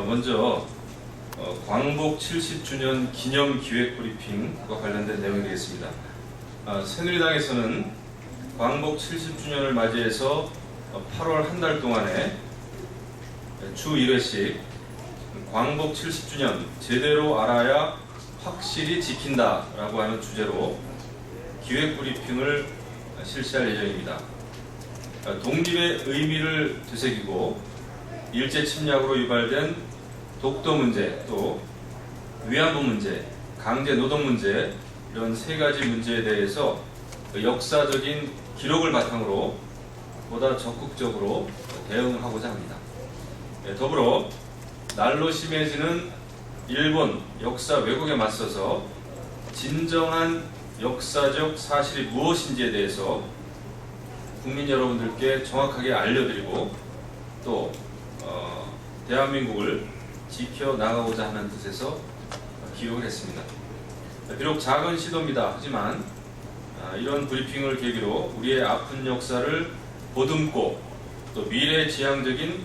먼저 광복 70주년 기념 기획 브리핑과 관련된 내용이 되겠습니다. 새누리당에서는 광복 70주년을 맞이해서 8월 한 달 동안에 주 1회씩 광복 70주년 제대로 알아야 확실히 지킨다 라고 하는 주제로 기획 브리핑을 실시할 예정입니다. 독립의 의미를 되새기고 일제 침략으로 유발된 독도 문제, 또 위안부 문제, 강제 노동 문제, 이런 세 가지 문제에 대해서 역사적인 기록을 바탕으로 보다 적극적으로 대응하고자 합니다. 더불어 날로 심해지는 일본 역사 왜곡에 맞서서 진정한 역사적 사실이 무엇인지에 대해서 국민 여러분들께 정확하게 알려드리고 또 대한민국을 지켜나가고자 하는 뜻에서 기획을 했습니다. 비록 작은 시도입니다. 하지만 이런 브리핑을 계기로 우리의 아픈 역사를 보듬고 또 미래지향적인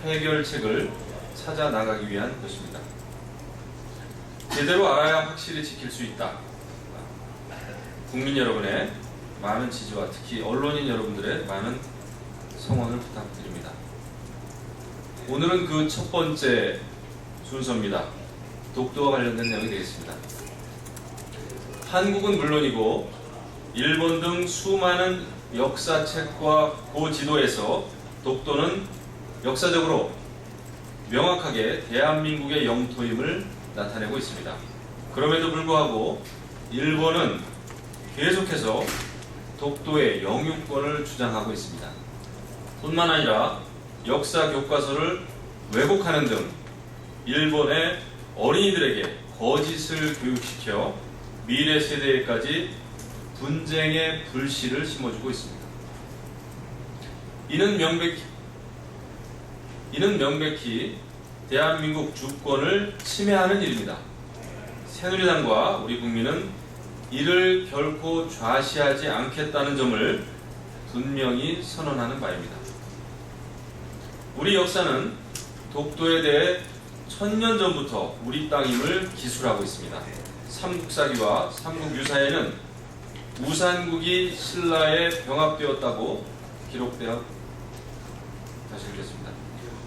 해결책을 찾아 나가기 위한 것입니다. 제대로 알아야 확실히 지킬 수 있다. 국민 여러분의 많은 지지와 특히 언론인 여러분들의 많은 성원을 부탁드립니다. 오늘은 그 첫 번째 순서입니다. 독도와 관련된 내용이 되겠습니다. 한국은 물론이고 일본 등 수많은 역사책과 고지도에서 독도는 역사적으로 명확하게 대한민국의 영토임을 나타내고 있습니다. 그럼에도 불구하고 일본은 계속해서 독도의 영유권을 주장하고 있습니다. 뿐만 아니라 역사 교과서를 왜곡하는 등 일본의 어린이들에게 거짓을 교육시켜 미래 세대에까지 분쟁의 불씨를 심어주고 있습니다. 이는 명백히 대한민국 주권을 침해하는 일입니다. 새누리당과 우리 국민은 이를 결코 좌시하지 않겠다는 점을 분명히 선언하는 바입니다. 우리 역사는 독도에 대해 1000년 전부터 우리 땅임을 기술하고 있습니다. 삼국사기와 삼국유사에는 우산국이 신라에 병합되었다고 기록되어 다시 읽겠습니다.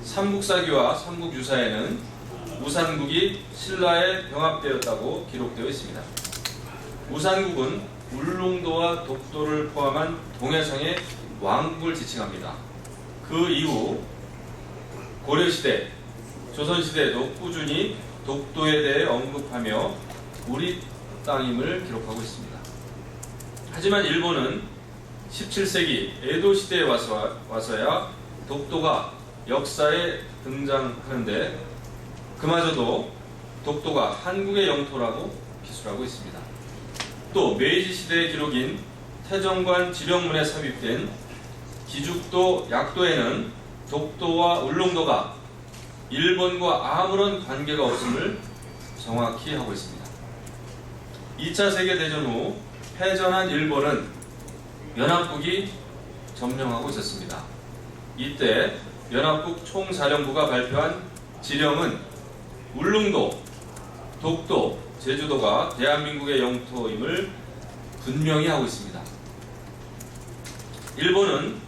삼국사기와 삼국유사에는 우산국이 신라에 병합되었다고 기록되어 있습니다. 우산국은 울릉도와 독도를 포함한 동해상의 왕국을 지칭합니다. 그 이후 고려시대, 조선시대에도 꾸준히 독도에 대해 언급하며 우리 땅임을 기록하고 있습니다. 하지만 일본은 17세기 에도 시대에 와서야 독도가 역사에 등장하는데 그마저도 독도가 한국의 영토라고 기술하고 있습니다. 또 메이지 시대의 기록인 태정관 지령문에 삽입된 기죽도 약도에는 독도와 울릉도가 일본과 아무런 관계가 없음을 정확히 하고 있습니다. 2차 세계대전 후 패전한 일본은 연합국이 점령하고 있었습니다. 이때 연합국 총사령부가 발표한 지령은 울릉도, 독도, 제주도가 대한민국의 영토임을 분명히 하고 있습니다. 일본은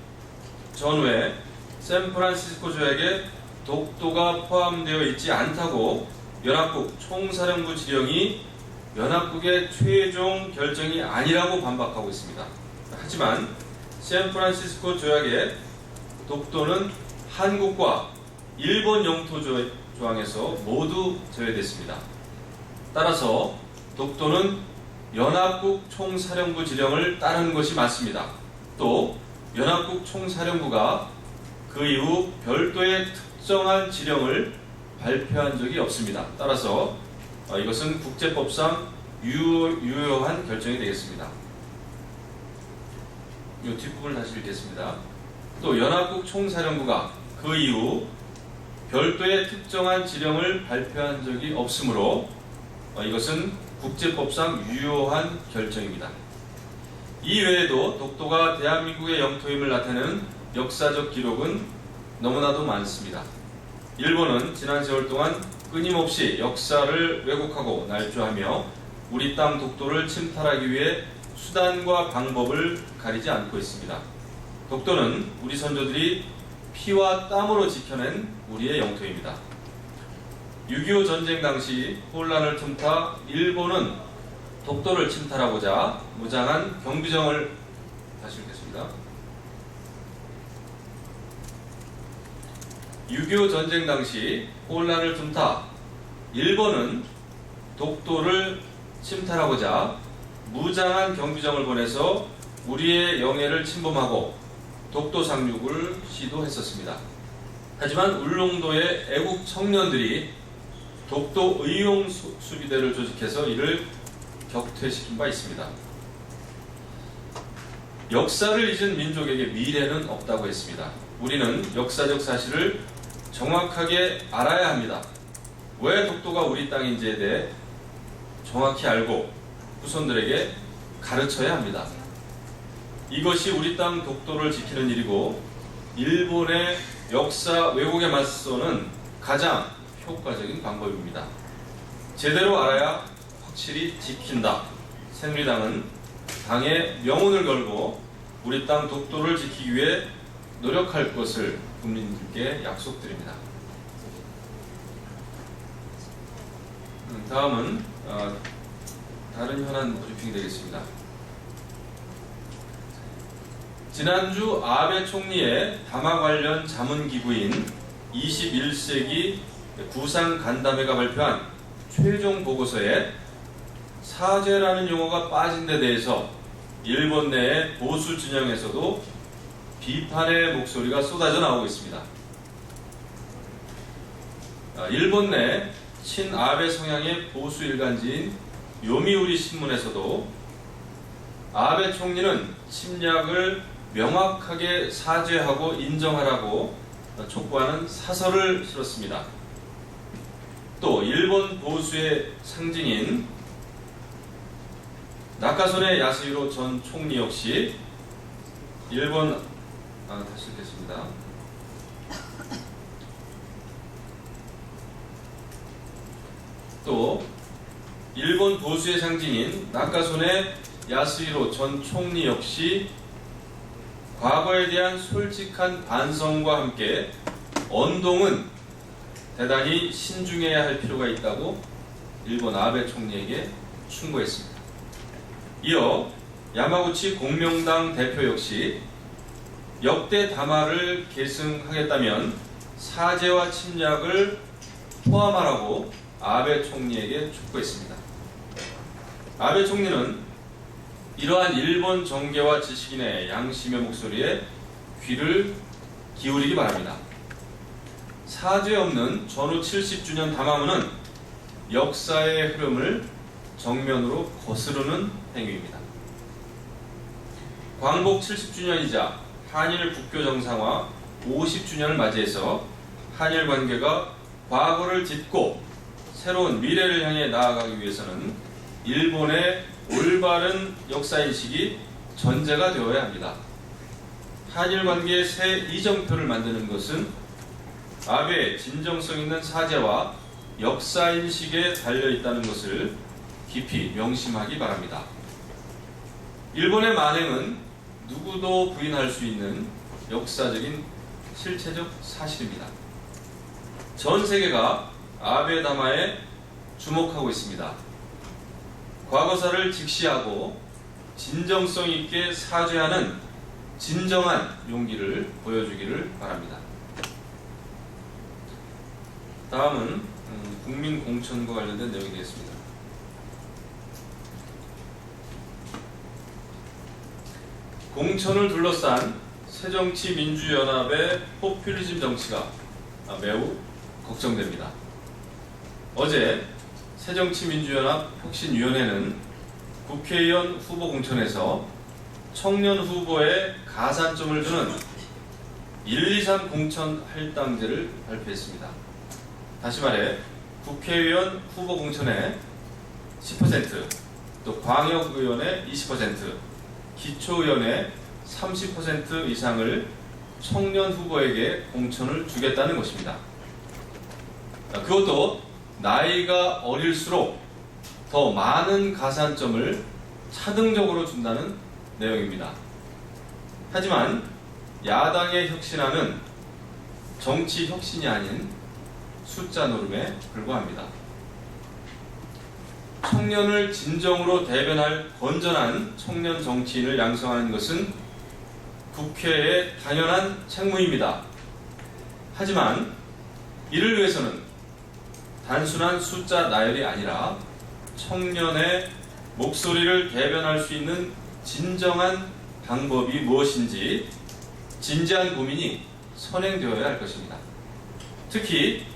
전후에 샌프란시스코 조약에 독도가 포함되어 있지 않다고 연합국 총사령부 지령이 연합국의 최종 결정이 아니라고 반박하고 있습니다. 하지만 샌프란시스코 조약에 독도는 한국과 일본 영토 조항에서 모두 제외됐습니다. 따라서 독도는 연합국 총사령부 지령을 따르는 것이 맞습니다. 또 연합국 총사령부가 그 이후 별도의 특정한 지령을 발표한 적이 없습니다. 따라서 이것은 국제법상 유효한 결정이 되겠습니다. 이 뒷부분을 다시 읽겠습니다. 또 연합국 총사령부가 그 이후 별도의 특정한 지령을 발표한 적이 없으므로 이것은 국제법상 유효한 결정입니다. 이 외에도 독도가 대한민국의 영토임을 나타내는 역사적 기록은 너무나도 많습니다. 일본은 지난 세월 동안 끊임없이 역사를 왜곡하고 날조하며 우리 땅 독도를 침탈하기 위해 수단과 방법을 가리지 않고 있습니다. 독도는 우리 선조들이 피와 땀으로 지켜낸 우리의 영토입니다. 6.25 전쟁 당시 혼란을 틈타 일본은 독도를 침탈하고자 무장한 경비정을 다시 읽겠습니다. 6.25 전쟁 당시 혼란을 틈타 일본은 독도를 침탈하고자 무장한 경비정을 보내서 우리의 영해를 침범하고 독도 상륙을 시도했었습니다. 하지만 울릉도의 애국 청년들이 독도 의용 수비대를 조직해서 이를 격퇴시킨 바 있습니다. 역사를 잊은 민족에게 미래는 없다고 했습니다. 우리는 역사적 사실을 정확하게 알아야 합니다. 왜 독도가 우리 땅인지에 대해 정확히 알고 후손들에게 가르쳐야 합니다. 이것이 우리 땅 독도를 지키는 일이고 일본의 역사 왜곡에 맞서는 가장 효과적인 방법입니다. 제대로 알아야 확실히 지킨다. 새누리당은 당의 명운을 걸고 우리 땅 독도를 지키기 위해 노력할 것을 국민들께 약속드립니다. 다음은 다른 현안 브리핑이 되겠습니다. 지난주 아베 총리의 담화 관련 자문기구인 21세기 구상 간담회가 발표한 최종 보고서에 사죄라는 용어가 빠진 데 대해서 일본 내의 보수 진영에서도 비판의 목소리가 쏟아져 나오고 있습니다. 일본 내 친아베 성향의 보수 일간지인 요미우리 신문에서도 아베 총리는 침략을 명확하게 사죄하고 인정하라고 촉구하는 사설을 실었습니다. 또 일본 보수의 상징인 나카소네 야스히로 전 총리 역시 다시 읽겠습니다. 또 일본 보수의 상징인 나카소네 야스히로 전 총리 역시 과거에 대한 솔직한 반성과 함께 언동은 대단히 신중해야 할 필요가 있다고 일본 아베 총리에게 충고했습니다. 이어 야마구치 공명당 대표 역시 역대 담화를 계승하겠다면 사죄와 침략을 포함하라고 아베 총리에게 촉구했습니다. 아베 총리는 이러한 일본 정계와 지식인의 양심의 목소리에 귀를 기울이기 바랍니다. 사죄 없는 전후 70주년 담화문은 역사의 흐름을 정면으로 거스르는 행위입니다. 광복 70주년이자 한일 국교 정상화 50주년을 맞이해서 한일 관계가 과거를 딛고 새로운 미래를 향해 나아가기 위해서는 일본의 올바른 역사인식이 전제가 되어야 합니다. 한일 관계의 새 이정표를 만드는 것은 아베의 진정성 있는 사죄와 역사인식에 달려있다는 것을 깊이 명심하기 바랍니다. 일본의 만행은 누구도 부인할 수 있는 역사적인 실체적 사실입니다. 전 세계가 아베 담화에 주목하고 있습니다. 과거사를 직시하고 진정성 있게 사죄하는 진정한 용기를 보여주기를 바랍니다. 다음은 국민 공천과 관련된 내용이 되겠습니다. 공천을 둘러싼 새정치민주연합의 포퓰리즘 정치가 매우 걱정됩니다. 어제 새정치민주연합 혁신위원회는 국회의원 후보 공천에서 청년 후보에 가산점을 주는 1, 2, 3 공천 할당제를 발표했습니다. 다시 말해 국회의원 후보 공천의 10%, 또 광역의원의 20%, 기초의원의 30% 이상을 청년 후보에게 공천을 주겠다는 것입니다. 그것도 나이가 어릴수록 더 많은 가산점을 차등적으로 준다는 내용입니다. 하지만 야당의 혁신안은 정치 혁신이 아닌 숫자 노름에 불과합니다. 청년을 진정으로 대변할 건전한 청년 정치인을 양성하는 것은 국회의 당연한 책무입니다. 하지만 이를 위해서는 단순한 숫자 나열이 아니라 청년의 목소리를 대변할 수 있는 진정한 방법이 무엇인지 진지한 고민이 선행되어야 할 것입니다. 특히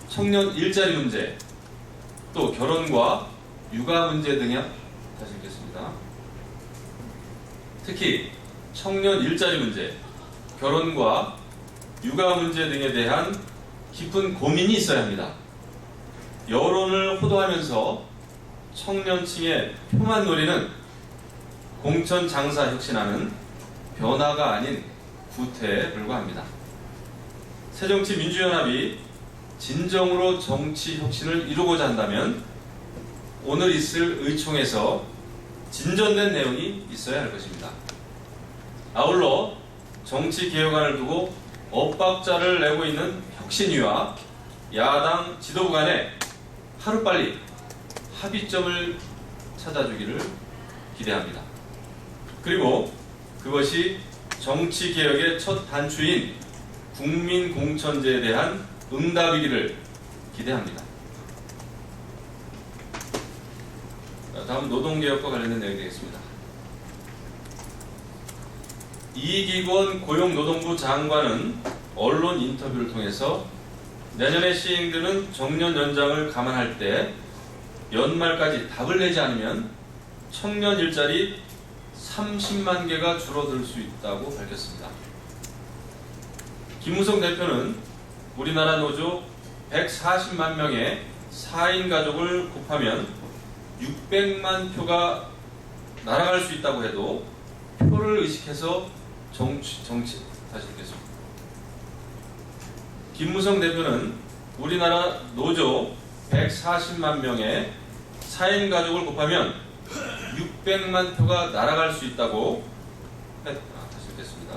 청년 일자리 문제, 또 결혼과 육아 문제 등에 다시 읽겠습니다. 특히 청년 일자리 문제, 결혼과 육아 문제 등에 대한 깊은 고민이 있어야 합니다. 여론을 호도하면서 청년층의 표만 노리는 공천 장사 혁신안은 변화가 아닌 구태에 불과합니다. 새정치민주연합이 진정으로 정치 혁신을 이루고자 한다면 오늘 있을 의총에서 진전된 내용이 있어야 할 것입니다. 아울러 정치개혁안을 두고 엇박자를 내고 있는 혁신위와 야당 지도부 간에 하루빨리 합의점을 찾아주기를 기대합니다. 그리고 그것이 정치개혁의 첫 단추인 국민공천제에 대한 응답이기를 기대합니다. 다음 노동개혁과 관련된 내용이 되겠습니다. 이기권 고용노동부 장관은 언론 인터뷰를 통해서 내년에 시행되는 정년 연장을 감안할 때 연말까지 답을 내지 않으면 청년 일자리 30만 개가 줄어들 수 있다고 밝혔습니다. 김무성 대표는 우리나라 노조 140만 명의 4인 가족을 곱하면 600만 표가 날아갈 수 있다고 해도 표를 의식해서 다시 읽겠습니다. 김무성 대표는 우리나라 노조 140만 명의 4인 가족을 곱하면 600만 표가 날아갈 수 있다고 다시 읽겠습니다.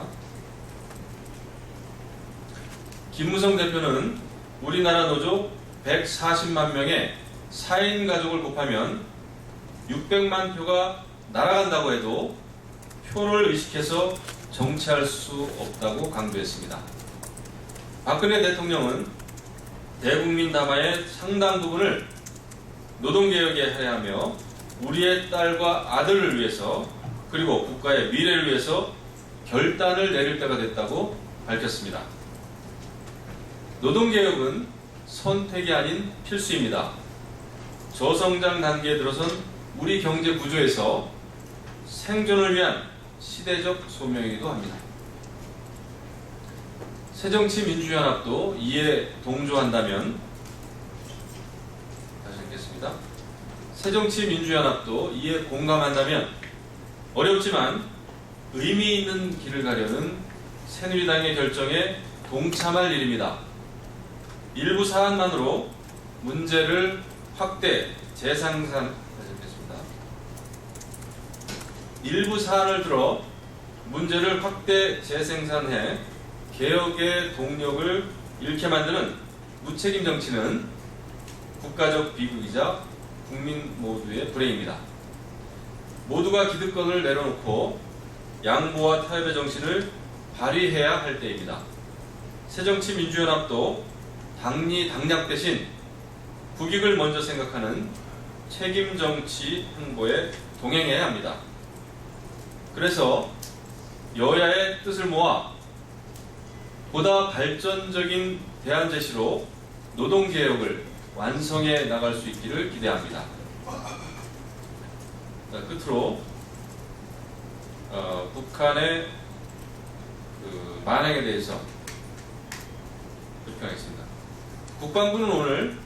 김무성 대표는 우리나라 노조 140만 명의 4인 가족을 곱하면 600만 표가 날아간다고 해도 표를 의식해서 정치할 수 없다고 강조했습니다. 박근혜 대통령은 대국민 담화의 상당 부분을 노동개혁에 할애하며 우리의 딸과 아들을 위해서 그리고 국가의 미래를 위해서 결단을 내릴 때가 됐다고 밝혔습니다. 노동개혁은 선택이 아닌 필수입니다. 저성장 단계에 들어선 우리 경제 구조에서 생존을 위한 시대적 소명이기도 합니다. 새정치민주연합도 이에 동조한다면 다시 읽겠습니다. 새정치민주연합도 이에 공감한다면 어렵지만 의미 있는 길을 가려는 새누리당의 결정에 동참할 일입니다. 일부 사안만으로 문제를 확대 재생산 일부 사안을 들어 문제를 확대 재생산해 개혁의 동력을 잃게 만드는 무책임 정치는 국가적 비극이자 국민 모두의 불행입니다. 모두가 기득권을 내려놓고 양보와 타협의 정신을 발휘해야 할 때입니다. 새정치민주연합도 당리 당략 대신 국익을 먼저 생각하는 책임 정치 행보에 동행해야 합니다. 그래서 여야의 뜻을 모아 보다 발전적인 대안 제시로 노동개혁을 완성해 나갈 수 있기를 기대합니다. 끝으로 북한의 만행에 대해서 비평하겠습니다. 국방부는 오늘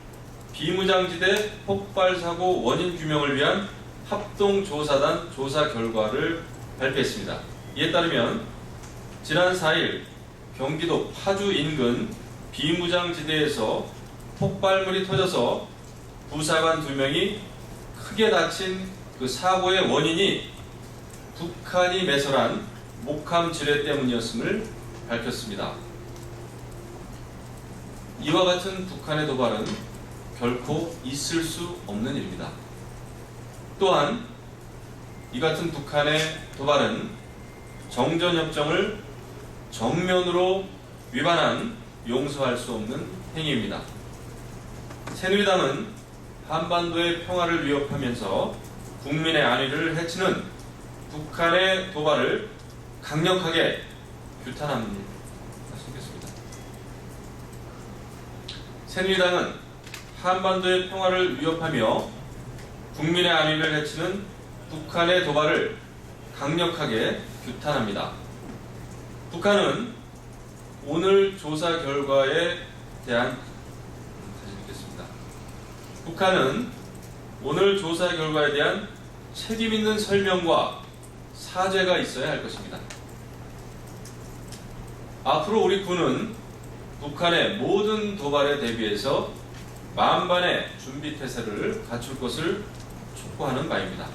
비무장지대 폭발사고 원인 규명을 위한 합동조사단 조사 결과를 발표했습니다. 이에 따르면 지난 4일 경기도 파주 인근 비무장지대에서 폭발물이 터져서 부사관 2명이 크게 다친 그 사고의 원인이 북한이 매설한 목함 지뢰 때문이었음을 밝혔습니다. 이와 같은 북한의 도발은 결코 있을 수 없는 일입니다. 또한 이 같은 북한의 도발은 정전협정을 정면으로 위반한 용서할 수 없는 행위입니다. 새누리당은 한반도의 평화를 위협하면서 국민의 안위를 해치는 북한의 도발을 강력하게 규탄합니다. 새누리당은 한반도의 평화를 위협하며 국민의 안위를 해치는 북한의 도발을 강력하게 규탄합니다. 북한은 오늘 조사 결과에 대한 북한은 오늘 조사 결과에 대한 책임 있는 설명과 사죄가 있어야 할 것입니다. 앞으로 우리 군은 북한의 모든 도발에 대비해서 만반의 준비 태세를 갖출 것을 촉구하는 바입니다.